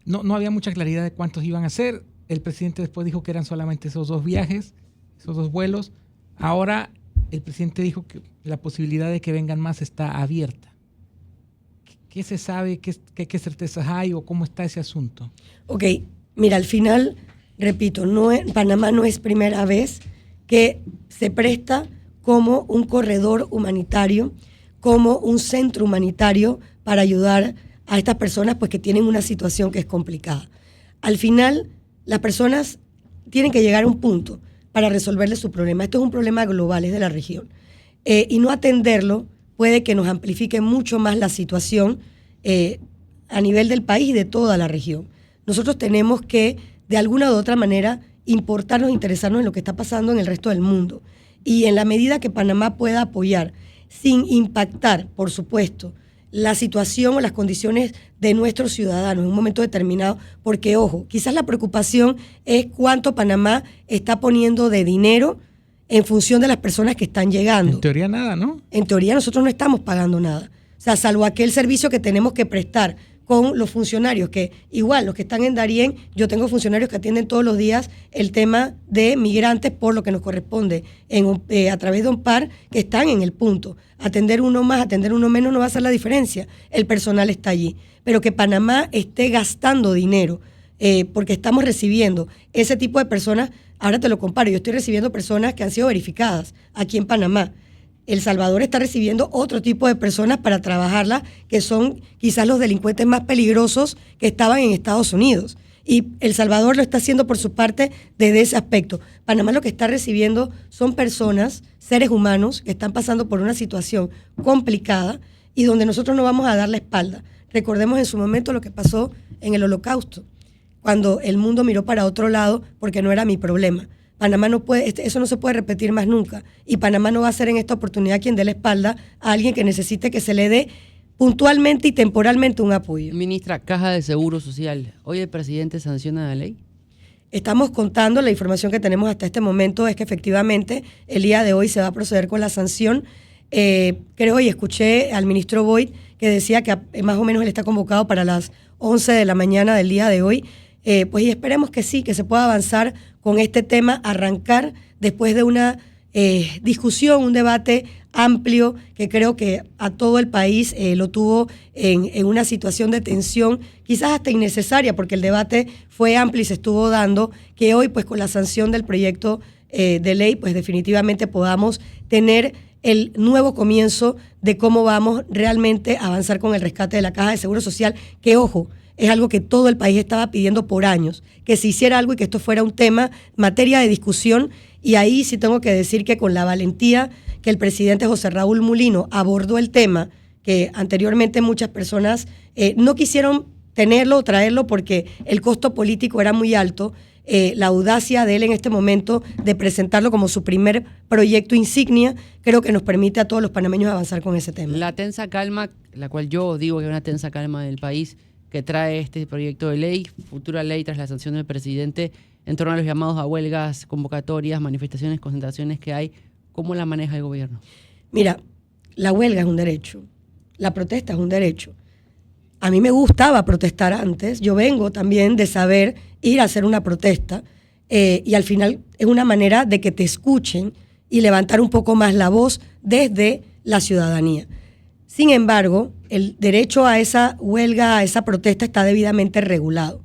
no había mucha claridad de cuántos iban a ser. El presidente después dijo que eran solamente esos 2 viajes, esos 2 vuelos. Ahora el presidente dijo que la posibilidad de que vengan más está abierta. ¿Qué se sabe? ¿Qué certezas hay o cómo está ese asunto? Ok, mira, al final, repito, Panamá no es primera vez que se presta como un corredor humanitario, como un centro humanitario para ayudar a estas personas pues, que tienen una situación que es complicada. Al final, las personas tienen que llegar a un punto para resolverle su problema. Esto es un problema global, es de la región. Y no atenderlo puede que nos amplifique mucho más la situación a nivel del país y de toda la región. Nosotros tenemos que, de alguna u otra manera, importarnos, interesarnos en lo que está pasando en el resto del mundo. Y en la medida que Panamá pueda apoyar, sin impactar, por supuesto, la situación o las condiciones de nuestros ciudadanos en un momento determinado, porque, ojo, quizás la preocupación es cuánto Panamá está poniendo de dinero en función de las personas que están llegando. En teoría nada, ¿no? En teoría nosotros no estamos pagando nada. O sea, salvo aquel servicio que tenemos que prestar con los funcionarios, que igual los que están en Darién, yo tengo funcionarios que atienden todos los días el tema de migrantes por lo que nos corresponde a través de ONPAR, que están en el punto. Atender uno más, atender uno menos no va a hacer la diferencia. El personal está allí. Pero que Panamá esté gastando dinero, porque estamos recibiendo ese tipo de personas, ahora te lo comparo, yo estoy recibiendo personas que han sido verificadas aquí en Panamá. El Salvador está recibiendo otro tipo de personas para trabajarla, que son quizás los delincuentes más peligrosos que estaban en Estados Unidos. Y El Salvador lo está haciendo por su parte desde ese aspecto. Panamá lo que está recibiendo son personas, seres humanos, que están pasando por una situación complicada y donde nosotros no vamos a dar la espalda. Recordemos en su momento lo que pasó en el Holocausto, cuando el mundo miró para otro lado porque no era mi problema. Panamá no puede, eso no se puede repetir más nunca. Y Panamá no va a ser en esta oportunidad quien dé la espalda a alguien que necesite que se le dé puntualmente y temporalmente un apoyo. Ministra, Caja de Seguro Social. ¿Hoy el presidente sanciona la ley? Estamos contando, la información que tenemos hasta este momento es que efectivamente el día de hoy se va a proceder con la sanción. Creo y escuché al ministro Boyd que decía que más o menos él está convocado para las 11 de la mañana del día de hoy. Pues y esperemos que sí, que se pueda avanzar con este tema, arrancar después de una discusión, un debate amplio que creo que a todo el país lo tuvo en una situación de tensión, quizás hasta innecesaria, porque el debate fue amplio y se estuvo dando, que hoy pues con la sanción del proyecto de ley pues definitivamente podamos tener el nuevo comienzo de cómo vamos realmente a avanzar con el rescate de la Caja de Seguro Social, que ojo, es algo que todo el país estaba pidiendo por años, que se hiciera algo y que esto fuera un tema, materia de discusión, y ahí sí tengo que decir que con la valentía que el presidente José Raúl Mulino abordó el tema, que anteriormente muchas personas no quisieron tenerlo o traerlo porque el costo político era muy alto, la audacia de él en este momento de presentarlo como su primer proyecto insignia, creo que nos permite a todos los panameños avanzar con ese tema. La tensa calma, la cual yo digo que es una tensa calma del país, que trae este proyecto de ley, futura ley tras la sanción del presidente, en torno a los llamados a huelgas, convocatorias, manifestaciones, concentraciones que hay, ¿cómo la maneja el gobierno? Mira, la huelga es un derecho, la protesta es un derecho. A mí me gustaba protestar antes, yo vengo también de saber ir a hacer una protesta y al final es una manera de que te escuchen y levantar un poco más la voz desde la ciudadanía. Sin embargo, el derecho a esa huelga, a esa protesta está debidamente regulado.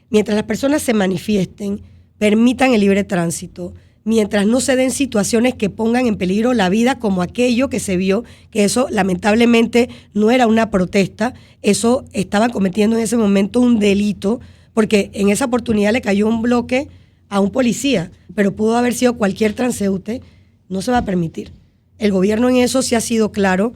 Mientras las personas se manifiesten, permitan el libre tránsito, mientras no se den situaciones que pongan en peligro la vida como aquello que se vio, que eso lamentablemente no era una protesta, eso estaban cometiendo en ese momento un delito, porque en esa oportunidad le cayó un bloque a un policía, pero pudo haber sido cualquier transeúnte, no se va a permitir. El gobierno en eso sí ha sido claro.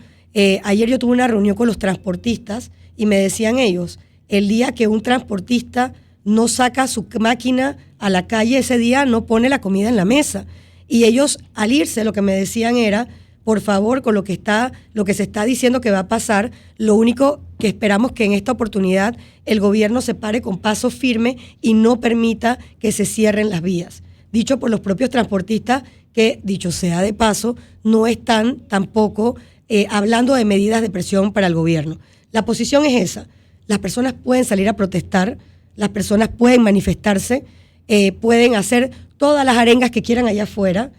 Ayer yo tuve una reunión con los transportistas y me decían ellos, el día que un transportista no saca su máquina a la calle, ese día no pone la comida en la mesa. Y ellos al irse lo que me decían era, por favor, con lo que se está diciendo que va a pasar, lo único que esperamos que en esta oportunidad el gobierno se pare con paso firme y no permita que se cierren las vías. Dicho por los propios transportistas que, dicho sea de paso, no están tampoco hablando de medidas de presión para el gobierno. La posición es esa. Las personas pueden salir a protestar, las personas pueden manifestarse, pueden hacer todas las arengas que quieran allá afuera,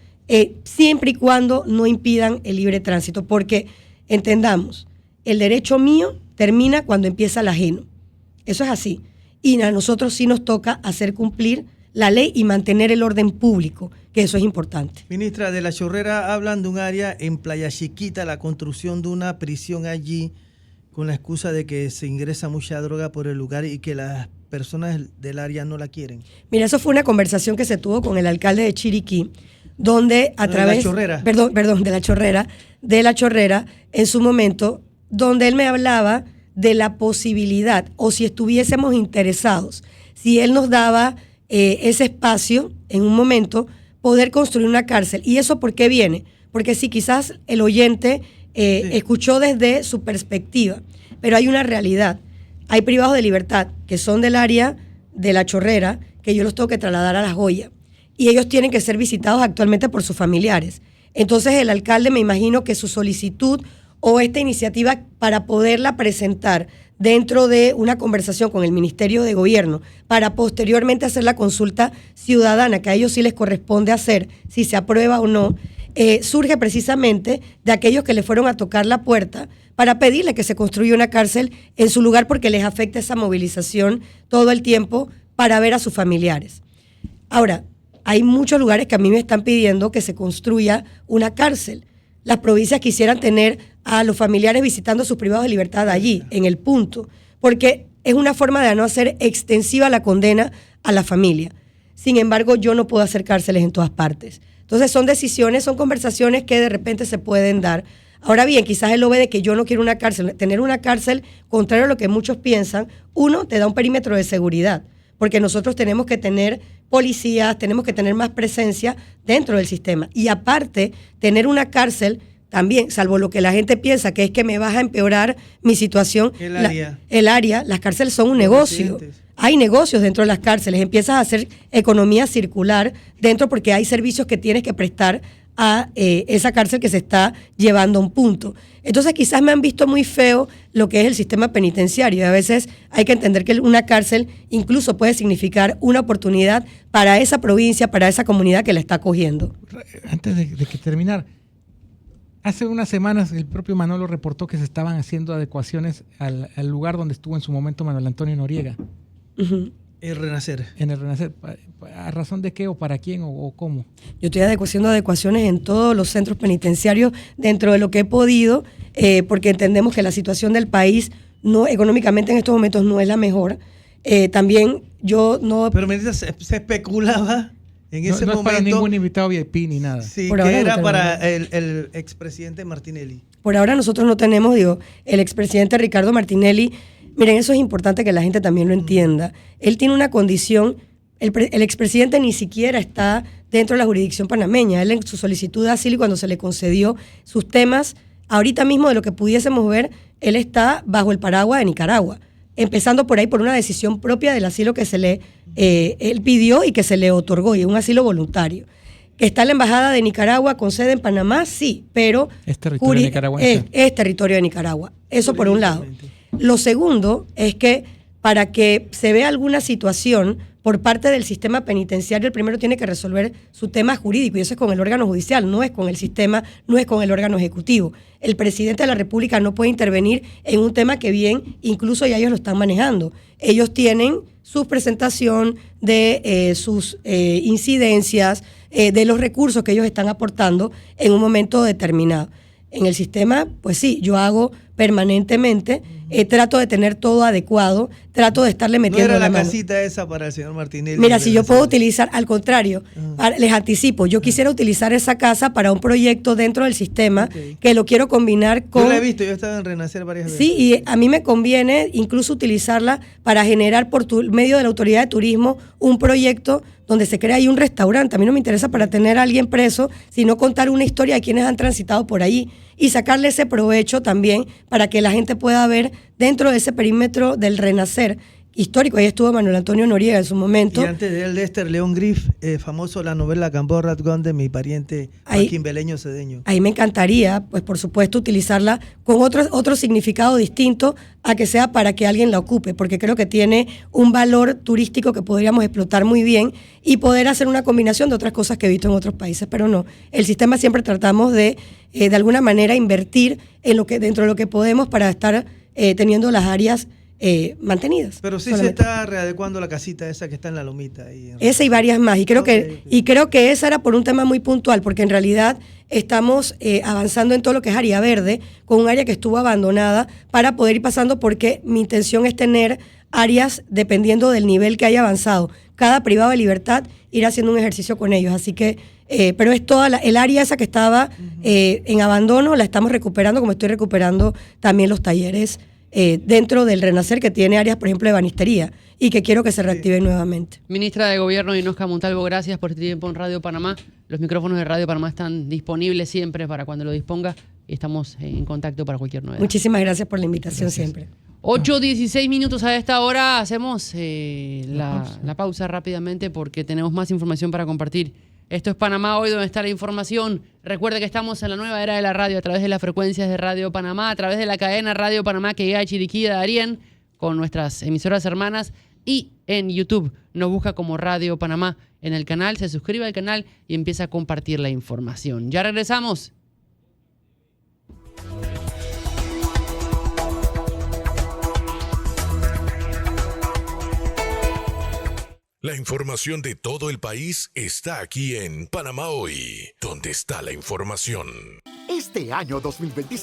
siempre y cuando no impidan el libre tránsito, porque entendamos, el derecho mío termina cuando empieza el ajeno. Eso es así. Y a nosotros sí nos toca hacer cumplir la ley y mantener el orden público, que eso es importante. Ministra, de La Chorrera hablan de un área en Playa Chiquita, la construcción de una prisión allí, con la excusa de que se ingresa mucha droga por el lugar y que las personas del área no la quieren. Mira, eso fue una conversación que se tuvo con el alcalde de Chiriquí, donde a través... De La Chorrera. Perdón, de La Chorrera, en su momento, donde él me hablaba de la posibilidad, o si estuviésemos interesados, si él nos daba ese espacio, en un momento, poder construir una cárcel. ¿Y eso por qué viene? Porque si quizás el oyente escuchó desde su perspectiva, pero hay una realidad. Hay privados de libertad que son del área de La Chorrera, que yo los tengo que trasladar a La Joya, y ellos tienen que ser visitados actualmente por sus familiares. Entonces el alcalde, me imagino que su solicitud o esta iniciativa para poderla presentar dentro de una conversación con el Ministerio de Gobierno para posteriormente hacer la consulta ciudadana, que a ellos sí les corresponde hacer, si se aprueba o no, surge precisamente de aquellos que le fueron a tocar la puerta para pedirle que se construya una cárcel en su lugar porque les afecta esa movilización todo el tiempo para ver a sus familiares. Ahora, hay muchos lugares que a mí me están pidiendo que se construya una cárcel. Las provincias quisieran tener a los familiares visitando sus privados de libertad allí, en el punto, porque es una forma de no hacer extensiva la condena a la familia. Sin embargo, yo no puedo hacer cárceles en todas partes. Entonces son decisiones, son conversaciones que de repente se pueden dar. Ahora bien, quizás él lo ve de que yo no quiero una cárcel. Tener una cárcel, contrario a lo que muchos piensan, uno, te da un perímetro de seguridad, porque nosotros tenemos que tener policías, tenemos que tener más presencia dentro del sistema. Y aparte, tener una cárcel también, salvo lo que la gente piensa, que es que me vas a empeorar mi situación. El área, las cárceles son un negocio. Hay negocios dentro de las cárceles, empiezas a hacer economía circular dentro porque hay servicios que tienes que prestar a esa cárcel que se está llevando a un punto. Entonces quizás me han visto muy feo lo que es el sistema penitenciario y a veces hay que entender que una cárcel incluso puede significar una oportunidad para esa provincia, para esa comunidad que la está acogiendo. Antes de que terminar, hace unas semanas el propio Manolo reportó que se estaban haciendo adecuaciones al lugar donde estuvo en su momento Manuel Antonio Noriega. Uh-huh. El Renacer. En el Renacer. ¿A razón de qué o para quién o cómo? Yo estoy haciendo adecuaciones en todos los centros penitenciarios dentro de lo que he podido, porque entendemos que la situación del país no económicamente en estos momentos no es la mejor. También yo no... Pero me dice, se especulaba en ese momento... No es para ningún invitado VIP ni nada. Sí, por que era no para el expresidente Martinelli. Por ahora nosotros no tenemos, el expresidente Ricardo Martinelli. Miren, eso es importante que la gente también lo entienda. Él tiene una condición, el expresidente ni siquiera está dentro de la jurisdicción panameña. Él en su solicitud de asilo y cuando se le concedió sus temas, ahorita mismo de lo que pudiésemos ver, él está bajo el paraguas de Nicaragua. Empezando por ahí por una decisión propia del asilo que él pidió y que se le otorgó, y es un asilo voluntario. ¿Que está en la Embajada de Nicaragua con sede en Panamá? Sí, pero... Es territorio nicaragüense. Es territorio de Nicaragua. Eso por un lado. Lo segundo es que para que se vea alguna situación por parte del sistema penitenciario, el primero tiene que resolver su tema jurídico, y eso es con el órgano judicial, no es con el sistema, no es con el órgano ejecutivo. El presidente de la República no puede intervenir en un tema que bien, incluso ya ellos lo están manejando. Ellos tienen su presentación de sus incidencias, de los recursos que ellos están aportando en un momento determinado. En el sistema, pues sí, yo hago permanentemente, trato de tener todo adecuado, trato de estarle metiendo ¿No era la la mano. casita esa para el señor Martinelli? Mira, si yo puedo utilizar, al contrario, les anticipo, yo quisiera utilizar esa casa para un proyecto dentro del sistema, que lo quiero combinar con... Yo la he visto, yo he estado en Renacer varias veces. Sí, y a mí me conviene incluso utilizarla para generar por medio de la Autoridad de Turismo un proyecto donde se crea ahí un restaurante. A mí no me interesa para tener a alguien preso, sino contar una historia de quienes han transitado por ahí y sacarle ese provecho también para que la gente pueda ver dentro de ese perímetro del Renacer histórico. Ahí estuvo Manuel Antonio Noriega en su momento. Y antes de él, Lester León Griff, famoso la novela Camborra Gun de mi pariente Joaquín Beleño Cedeño. Ahí me encantaría, pues por supuesto, utilizarla con otro significado distinto a que sea para que alguien la ocupe, porque creo que tiene un valor turístico que podríamos explotar muy bien y poder hacer una combinación de otras cosas que he visto en otros países, pero no. El sistema siempre tratamos de alguna manera invertir en lo que dentro de lo que podemos para estar teniendo las áreas mantenidas. Pero sí solamente se está readecuando la casita esa que está en la lomita. Esa y varias más. Y creo que esa era por un tema muy puntual, porque en realidad estamos avanzando en todo lo que es área verde, con un área que estuvo abandonada para poder ir pasando, porque mi intención es tener áreas dependiendo del nivel que haya avanzado. Cada privado de libertad ir haciendo un ejercicio con ellos. Así que, pero es toda el área esa que estaba en abandono, la estamos recuperando, como estoy recuperando también los talleres dentro del Renacer, que tiene áreas, por ejemplo, de banistería y que quiero que se reactiven nuevamente. Ministra de Gobierno Inosca Montalvo, gracias por este tiempo en Radio Panamá. Los micrófonos de Radio Panamá están disponibles siempre para cuando lo disponga y estamos en contacto para cualquier novedad. Muchísimas gracias por la invitación siempre. 8:16 minutos a esta hora. Hacemos la pausa rápidamente porque tenemos más información para compartir Esto es Panamá Hoy, donde está la información. Recuerde que estamos en la nueva era de la radio a través de las frecuencias de Radio Panamá, a través de la cadena Radio Panamá que llega a Chiriquí de Darién, con nuestras emisoras hermanas, y en YouTube nos busca como Radio Panamá en el canal, se suscribe al canal y empieza a compartir la información. Ya regresamos. La información de todo el país está aquí en Panamá Hoy, donde está la información. Este año 2025